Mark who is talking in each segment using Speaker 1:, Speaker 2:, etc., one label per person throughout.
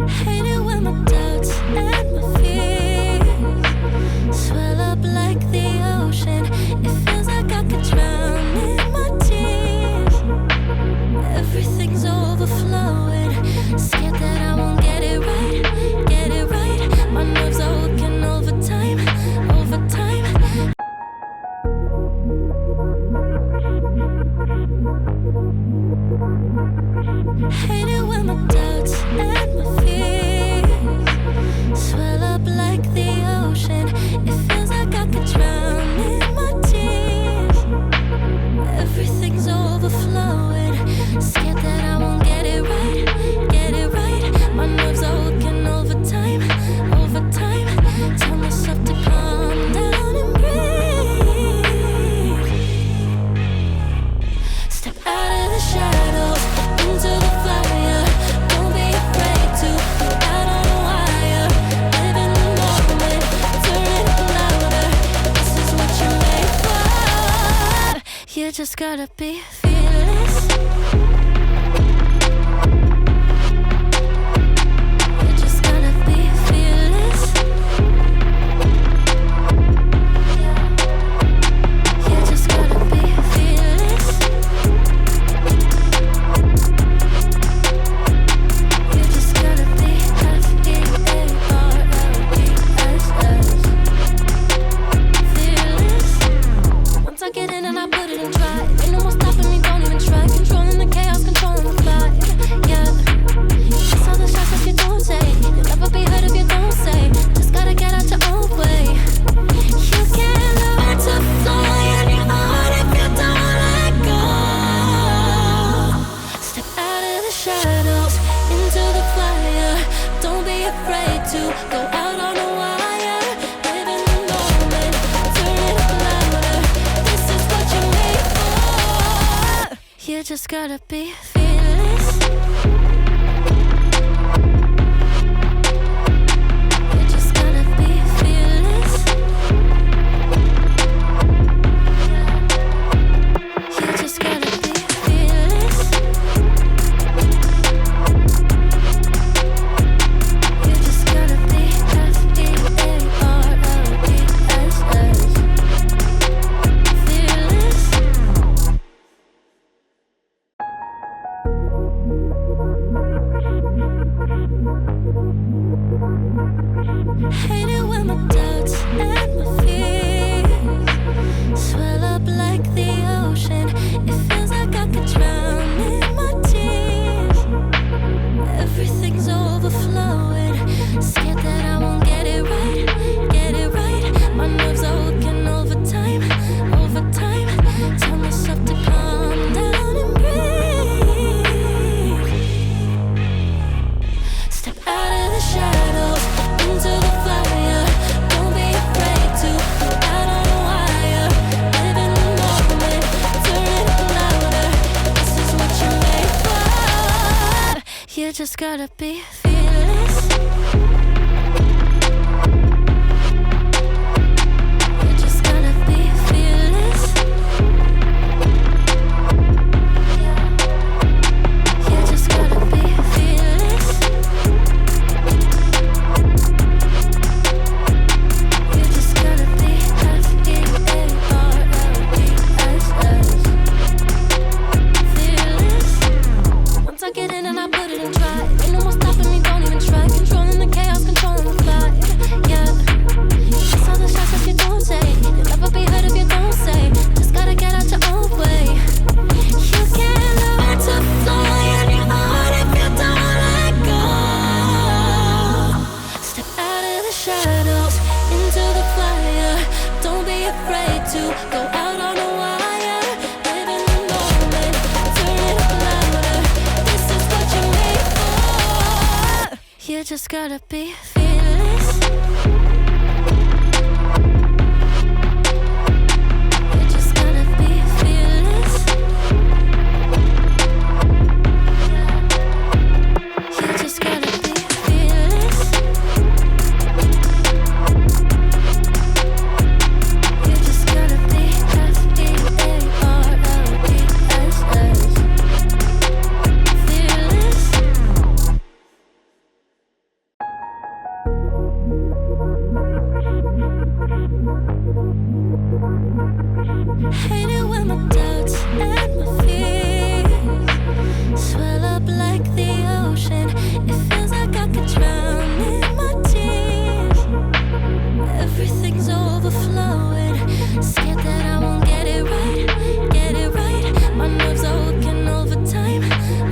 Speaker 1: Hate it when my doubts and my fears swell up like the ocean. It feels like I could drown in my tears. Everything's overflowing. Scared that I won't get it right, get it right. My nerves are working overtime, overtime. Hate it when my doubts and my fears swell up like the ocean. It feels like I could drown in my tears. Everything's overflowing. Scared that I won't get it right, get it right. My nerves are working overtime, overtime. Tell myself to calm down and breathe. Step out of the shadows into the fire. Don't be afraid to go out on a wire. Live in the moment, turn it up louder. This is what you're made for. You just gotta be fearless. You just gotta be fearless. You just gotta be fearless. You just gotta be F-E-A-R-L-E-S-S. Fearless. Once I get in and I put it in try. Ain't no more stopping me, don't even try. Controlling the chaos, controlling the fly. Yeah. That's all the shots that you don't take. You'll never be heard if you don't say. Just gotta get out your own way. You can't learn to fly on your own if you don't let go. Step out of the shadows into the fire. Don't be afraid to go out on a wire. Live in the moment, turn it up louder. This is what you're made for. You just gotta be fearless. You just gotta be fearless. You just gotta be fearless. You just gotta be F-E-A-R-L-E-S-S. Fearless. Hate it when my doubts and my fears swell up like the ocean. It feels like I could drown in my tears. Everything's overflowing. Scared that I won't get it right, get it right. My nerves are working overtime, overtime. Tell myself to calm down and breathe. Step out of the shadows into the fire. Don't be afraid to go out on a wire. Live in the moment, turn it up louder. This is what you're made for. You just gotta be fearless. You just gotta be fearless. You just gotta be fearless. You just gotta be F-E-A-R-L-E-S-S. Fearless. Once I get in and I put it in try. Ain't no more stopping me, don't even try. Controlling the chaos, controlling the fly. Yeah. That's all the shots that you don't take. You'll never be heard if you don't say. Just gotta get out your own way. You can't learn to fly on your own if you don't let go. Step out of the shadows into the fire. Don't be afraid to go out on a wire. Live in the moment, turn it up louder. This is what you're made for. You just gotta be fearless. You just gotta be fearless. You just gotta be fearless. You just gotta be F-E-A-R-L-E-S-S. Fearless. when my doubts and my fears swell up like the ocean. It feels like I could drown in my tears. Everything's overflowing. Scared that I won't get it right, get it right. My nerves are working overtime,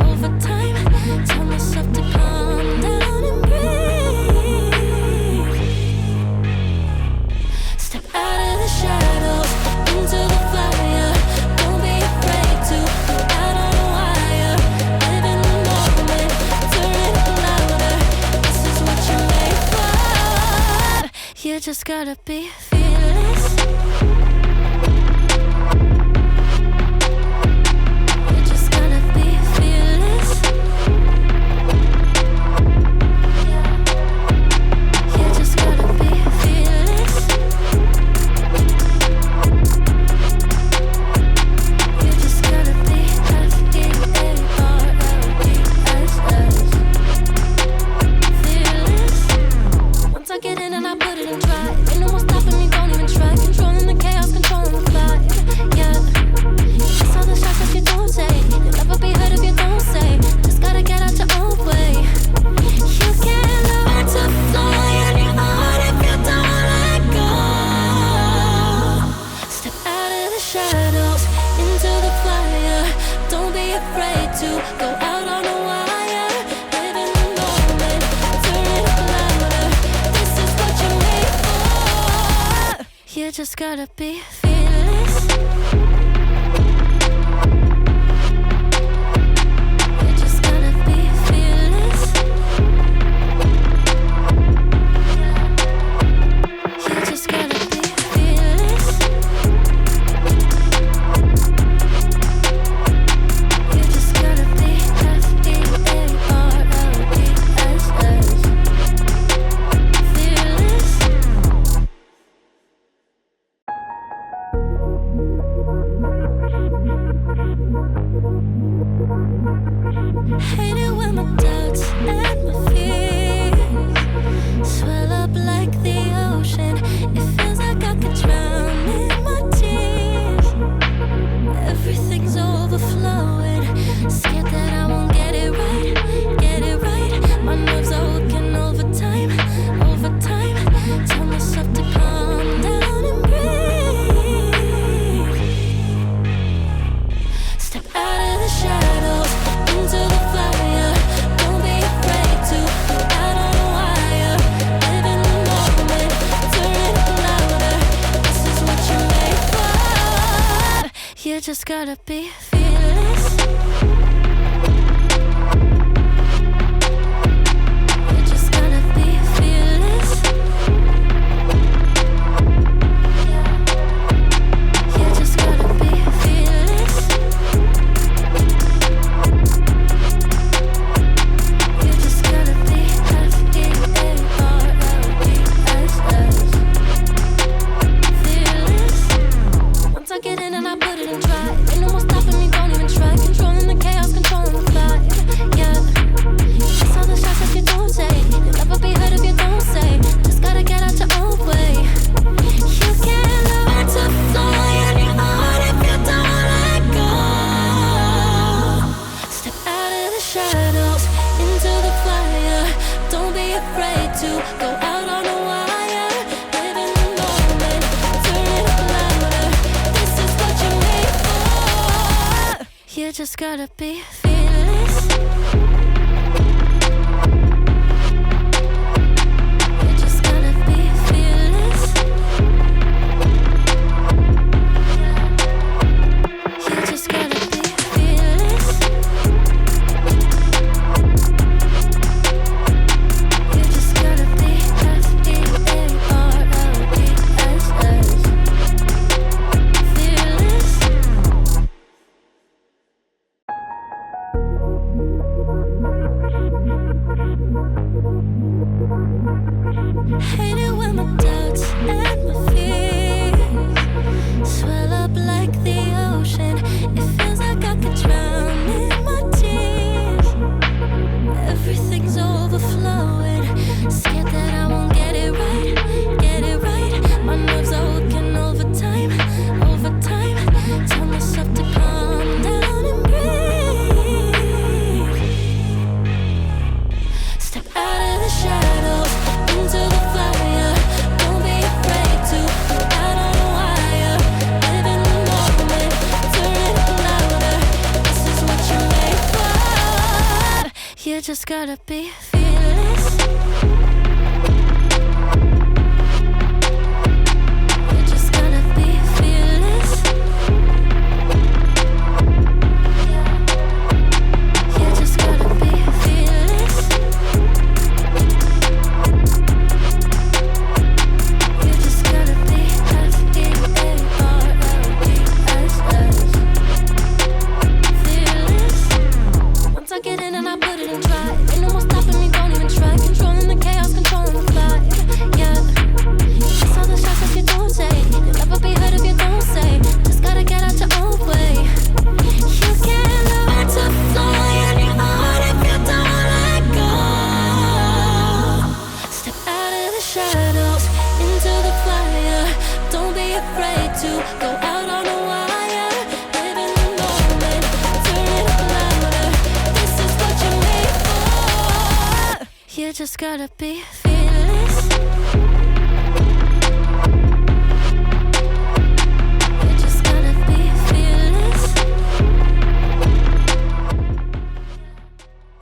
Speaker 1: overtime. Tell myself to calm down and breathe. Step out of the shadows, into the fire. Don't be afraid to go out on a wire. Live in the moment, turn it louder. This is what you're made for. You just gotta be fearless. You just gotta be fearless. You just gotta be fearless. You just gotta be fearless. Once I get in and I put it in drive, ain't no more stopping me, don't even try. Controlling the chaos, controlling the vibe. Yeah, it's all the shots that you don't take. You'll never be heard if you don't say. Just gotta get out your own way. You can't learn to fly on your own if you don't let go. Step out of the shadows, into the fire. Don't be afraid to go out on a wire. Live in the moment, turn it louder. This is what you're made for. You just gotta be fearless. You just gotta be fearless. You just gotta be fearless. You just gotta be fearless. Hate it when my doubts and my fears swell up like the ocean. It feels like I could drown in my tears. Everything's overflowing. Scared that I won't get it right, get it right. My nerves are working overtime, overtime. Tell myself to calm down and breathe. Step out of the shadows, into the fire. Don't be afraid to go out on a wire. Live in the moment, turn it louder. This is what you're made for. You just gotta be fearless. You just gotta be fearless. You just gotta be fearless. You just gotta be fearless. Once I get in and I put it in drive, ain't no more stopping me, don't even try. Controlling the chaos, controlling the vibe. Yeah, it's all the shots that you don't take. You'll never be heard if you don't say. Just gotta get out your own way. You can't learn to fly on your own if you don't let go. Step out of the shadows, into the fire. Don't be afraid to go out on a wire. Live in the moment, turn it louder. This is what you're made for. You just gotta be fearless. You just gotta be fearless. You just gotta be fearless. You just gotta be fearless. just gotta be fearless. You just gotta be fearless. You just gotta be fearless. You just gotta be fearless. Once I get in and I put it in drive, ain't no more stopping me, don't even try. Controlling the chaos, controlling the vibe. Yeah, that's all the shots that you don't take. You'll never be heard if you don't say. Just gotta get out your own way. You can't learn to fly on your own if you don't let go. Step out of the shadows, into the fire. Don't be afraid to go out on a wire. Live in the moment, turn it up louder. This is what you're made for. You just gotta be fearless.